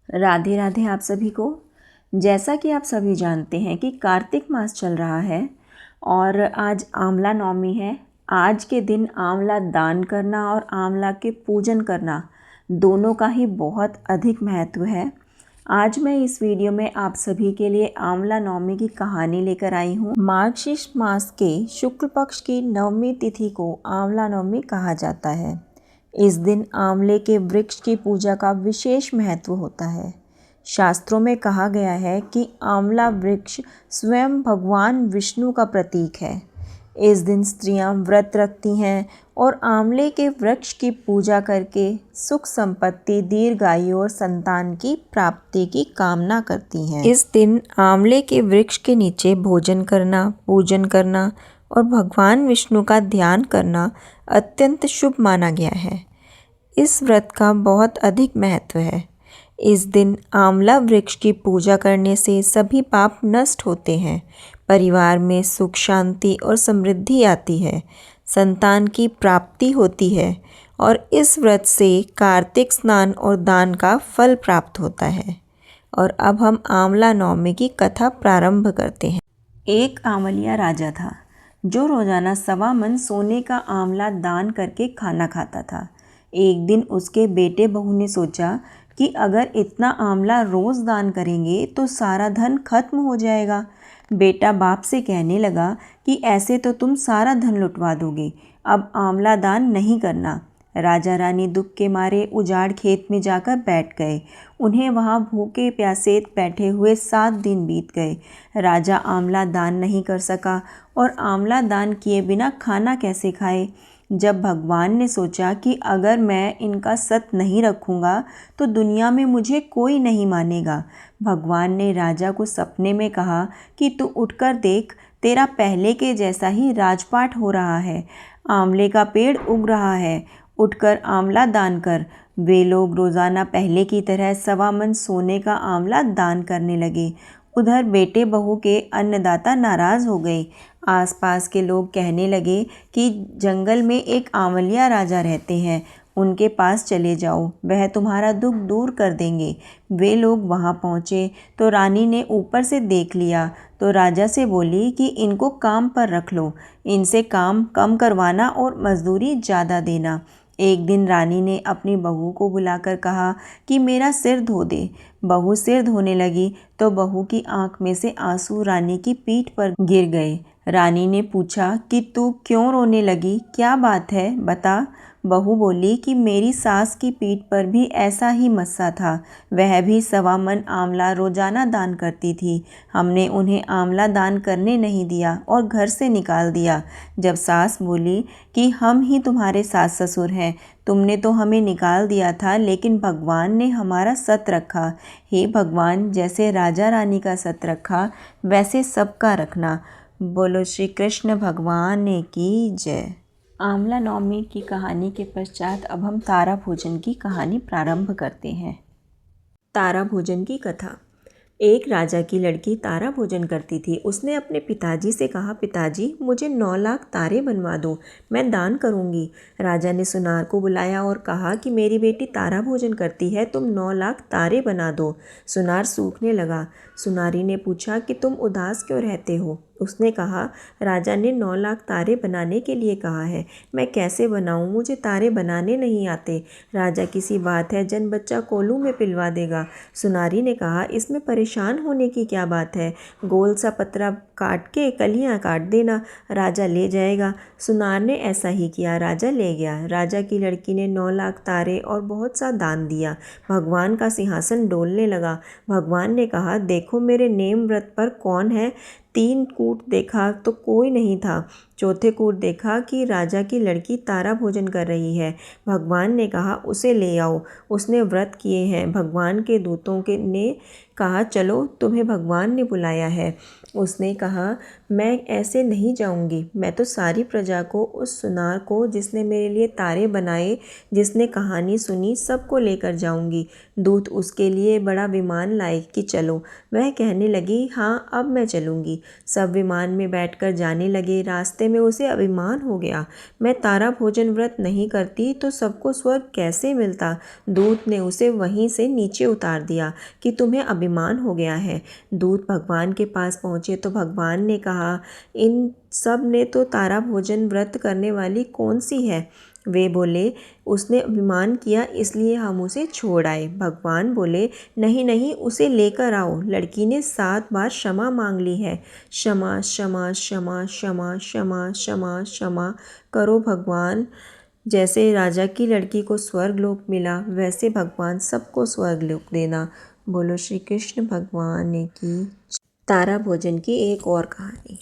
राधे राधे आप सभी को। जैसा कि आप सभी जानते हैं कि कार्तिक मास चल रहा है और आज आंवला नवमी है। आज के दिन आंवला दान करना और आंवला के पूजन करना दोनों का ही बहुत अधिक महत्व है। आज मैं इस वीडियो में आप सभी के लिए आंवला नवमी की कहानी लेकर आई हूँ। मार्गशीर्ष मास के शुक्ल पक्ष की नवमी तिथि को आंवला नवमी कहा जाता है। इस दिन आंवले के वृक्ष की पूजा का विशेष महत्व होता है। शास्त्रों में कहा गया है कि आंवला वृक्ष स्वयं भगवान विष्णु का प्रतीक है। इस दिन स्त्रियां व्रत रखती हैं और आंवले के वृक्ष की पूजा करके सुख संपत्ति, दीर्घायु और संतान की प्राप्ति की कामना करती हैं। इस दिन आंवले के वृक्ष के नीचे भोजन करना, पूजन करना और भगवान विष्णु का ध्यान करना अत्यंत शुभ माना गया है। इस व्रत का बहुत अधिक महत्व है। इस दिन आंवला वृक्ष की पूजा करने से सभी पाप नष्ट होते हैं, परिवार में सुख शांति और समृद्धि आती है, संतान की प्राप्ति होती है और इस व्रत से कार्तिक स्नान और दान का फल प्राप्त होता है। और अब हम आंवला नवमी की कथा प्रारंभ करते हैं। एक आंवलिया राजा था जो रोजाना 1.25 मन सोने का आंवला दान करके खाना खाता था। एक दिन उसके बेटे बहू ने सोचा कि अगर इतना आंवला रोज दान करेंगे तो सारा धन खत्म हो जाएगा। बेटा बाप से कहने लगा कि ऐसे तो तुम सारा धन लुटवा दोगे, अब आंवला दान नहीं करना। राजा रानी दुख के मारे उजाड़ खेत में जाकर बैठ गए। उन्हें वहां भूखे प्यासे बैठे हुए 7 दिन बीत गए। राजा आंवला दान नहीं कर सका और आंवला दान किए बिना खाना कैसे खाए। जब भगवान ने सोचा कि अगर मैं इनका सत नहीं रखूँगा तो दुनिया में मुझे कोई नहीं मानेगा, भगवान ने राजा को सपने में कहा कि तू उठकर देख, तेरा पहले के जैसा ही राजपाट हो रहा है। आंवले का पेड़ उग रहा है, उठकर आंवला दान कर। वे लोग रोज़ाना पहले की तरह 1.25 मन सोने का आंवला दान करने लगे। उधर बेटे बहू के अन्नदाता नाराज़ हो गए। आसपास के लोग कहने लगे कि जंगल में एक आंवलिया राजा रहते हैं, उनके पास चले जाओ, वह तुम्हारा दुख दूर कर देंगे। वे लोग वहां पहुंचे तो रानी ने ऊपर से देख लिया तो राजा से बोली कि इनको काम पर रख लो, इनसे काम कम करवाना और मजदूरी ज़्यादा देना। एक दिन रानी ने अपनी बहू को बुलाकर कहा कि मेरा सिर धो दे। बहू सिर धोने लगी तो बहू की आंख में से आंसू रानी की पीठ पर गिर गए। रानी ने पूछा कि तू क्यों रोने लगी, क्या बात है, बता। बहू बोली कि मेरी सास की पीठ पर भी ऐसा ही मस्सा था, वह भी 1.25 मन आंवला रोजाना दान करती थी। हमने उन्हें आंवला दान करने नहीं दिया और घर से निकाल दिया। जब सास बोली कि हम ही तुम्हारे सास ससुर हैं, तुमने तो हमें निकाल दिया था, लेकिन भगवान ने हमारा सत रखा। हे भगवान, जैसे राजा रानी का सत रखा वैसे सबका रखना। बोलो श्री कृष्ण भगवान की जय। आंवला नवमी की कहानी के पश्चात अब हम तारा भोजन की कहानी प्रारंभ करते हैं। तारा भोजन की कथा। एक राजा की लड़की तारा भोजन करती थी। उसने अपने पिताजी से कहा, पिताजी मुझे 9 लाख तारे बनवा दो, मैं दान करूंगी। राजा ने सुनार को बुलाया और कहा कि मेरी बेटी तारा भोजन करती है, तुम 9 लाख तारे बना दो। सुनार सूखने लगा। सुनारी ने पूछा कि तुम उदास क्यों रहते हो। उसने कहा, राजा ने 9 लाख तारे बनाने के लिए कहा है, मैं कैसे बनाऊं, मुझे तारे बनाने नहीं आते। राजा किसी बात है, जन बच्चा कोलू में पिलवा देगा। सुनारी ने कहा, इसमें परेशान होने की क्या बात है, गोल सा पतरा काट के कलियां काट देना, राजा ले जाएगा। सुनार ने ऐसा ही किया, राजा ले गया। राजा की लड़की ने 9 लाख तारे और बहुत सा दान दिया। भगवान का सिंहासन डोलने लगा। भगवान ने कहा, देखो मेरे नेम व्रत पर कौन है। 3 कूट देखा तो कोई नहीं था। चौथे कूट देखा कि राजा की लड़की तारा भोजन कर रही है। भगवान ने कहा, उसे ले आओ, उसने व्रत किए हैं। भगवान के दूतों ने कहा, चलो तुम्हें भगवान ने बुलाया है। उसने कहा, मैं ऐसे नहीं जाऊंगी, मैं तो सारी प्रजा को, उस सुनार को जिसने मेरे लिए तारे बनाए, जिसने कहानी सुनी, सबको लेकर जाऊंगी। दूत उसके लिए बड़ा विमान लाए कि चलो। वह कहने लगी, हाँ अब मैं चलूँगी। सब विमान में बैठकर जाने लगे। रास्ते रास्ते में उसे अभिमान हो गया, मैं तारा भोजन व्रत नहीं करती तो सबको स्वर्ग कैसे मिलता। दूत ने उसे वहीं से नीचे उतार दिया कि तुम्हें अभिमान हो गया है। दूत भगवान के पास पहुँचे तो भगवान ने कहा, इन सब ने तो तारा भोजन व्रत करने वाली कौन सी है। वे बोले, उसने अभिमान किया इसलिए हम उसे छोड़ आए। भगवान बोले, नहीं नहीं, उसे लेकर आओ। लड़की ने 7 बार क्षमा मांग ली है। क्षमा क्षमा क्षमा क्षमा क्षमा क्षमा क्षमा करो भगवान। जैसे राजा की लड़की को स्वर्गलोक मिला, वैसे भगवान सबको स्वर्गलोक देना। बोलो श्री कृष्ण भगवान की। तारा भोजन की एक और कहानी।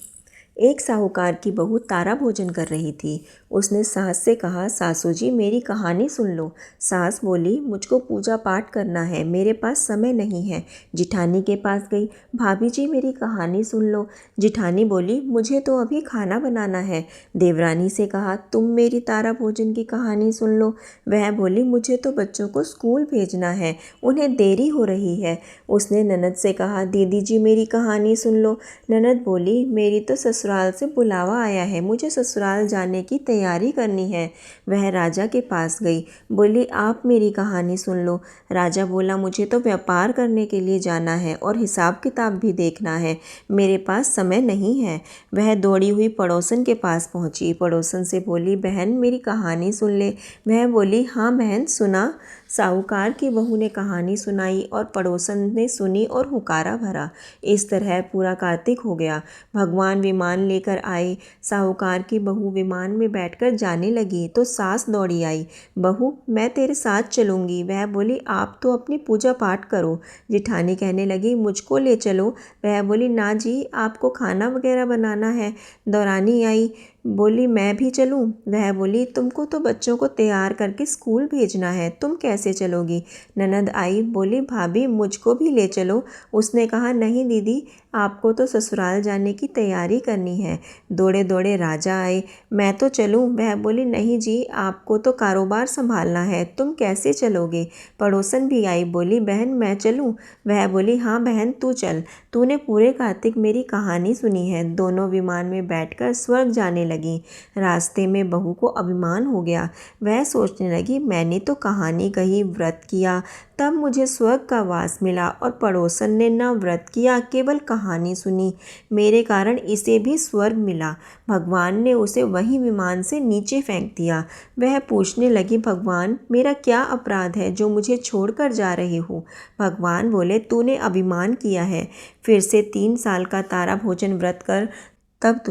एक साहूकार की बहू तारा भोजन कर रही थी। उसने सास से कहा, सासू जी मेरी कहानी सुन लो। सास बोली, मुझको पूजा पाठ करना है, मेरे पास समय नहीं है। जिठानी के पास गई, भाभी जी मेरी कहानी सुन लो। जिठानी बोली, मुझे तो अभी खाना बनाना है। देवरानी से कहा, तुम मेरी तारा भोजन की कहानी सुन लो। वह बोली, मुझे तो बच्चों को स्कूल भेजना है, उन्हें देरी हो रही है। उसने ननद से कहा, दीदी जी मेरी कहानी सुन लो। ननद बोली, मेरी तो ससुराल से बुलावा आया है, मुझे ससुराल जाने की तैयारी करनी है। वह राजा के पास गई, बोली, आप मेरी कहानी सुन लो। राजा बोला, मुझे तो व्यापार करने के लिए जाना है और हिसाब किताब भी देखना है, मेरे पास समय नहीं है। वह दौड़ी हुई पड़ोसन के पास पहुंची। पड़ोसन से बोली, बहन मेरी कहानी सुन ले। वह बोली, हाँ बहन सुना। साहूकार की बहू ने कहानी सुनाई और पड़ोसन ने सुनी और हुकारा भरा। इस तरह पूरा कार्तिक हो गया। भगवान विमान लेकर आए। साहूकार की बहू विमान में बैठकर जाने लगी तो सास दौड़ी आई, बहू मैं तेरे साथ चलूँगी। वह बोली, आप तो अपनी पूजा पाठ करो। जिठानी कहने लगी, मुझको ले चलो। वह बोली, ना जी, आपको खाना वगैरह बनाना है। दौरानी आई, बोली, मैं भी चलूं। वह बोली, तुमको तो बच्चों को तैयार करके स्कूल भेजना है, तुम कैसे चलोगी। ननद आई, बोली, भाभी मुझको भी ले चलो। उसने कहा, नहीं दीदी, आपको तो ससुराल जाने की तैयारी करनी है। दौड़े दौड़े राजा आए, मैं तो चलूं। वह बोली, नहीं जी, आपको तो कारोबार संभालना है, तुम कैसे चलोगे। पड़ोसन भी आई, बोली, बहन मैं चलूं। वह बोली, हाँ बहन तू चल, तूने पूरे कार्तिक मेरी कहानी सुनी है। दोनों विमान में बैठकर स्वर्ग जाने लगी। रास्ते में बहू को अभिमान हो गया। वह सोचने लगी, मैंने तो कहानी कही, व्रत किया, तब मुझे स्वर्ग का वास मिला, और पड़ोसन ने न व्रत किया, केवल कहानी सुनी, मेरे कारण इसे भी स्वर्ग मिला। भगवान ने उसे वही विमान से नीचे फेंक दिया। वह पूछने लगी, भगवान मेरा क्या अपराध है जो मुझे छोड़कर जा रहे हो। भगवान बोले, तूने अभिमान किया है, फिर से 3 साल का तारा भोजन व्रत कर, तब तुझे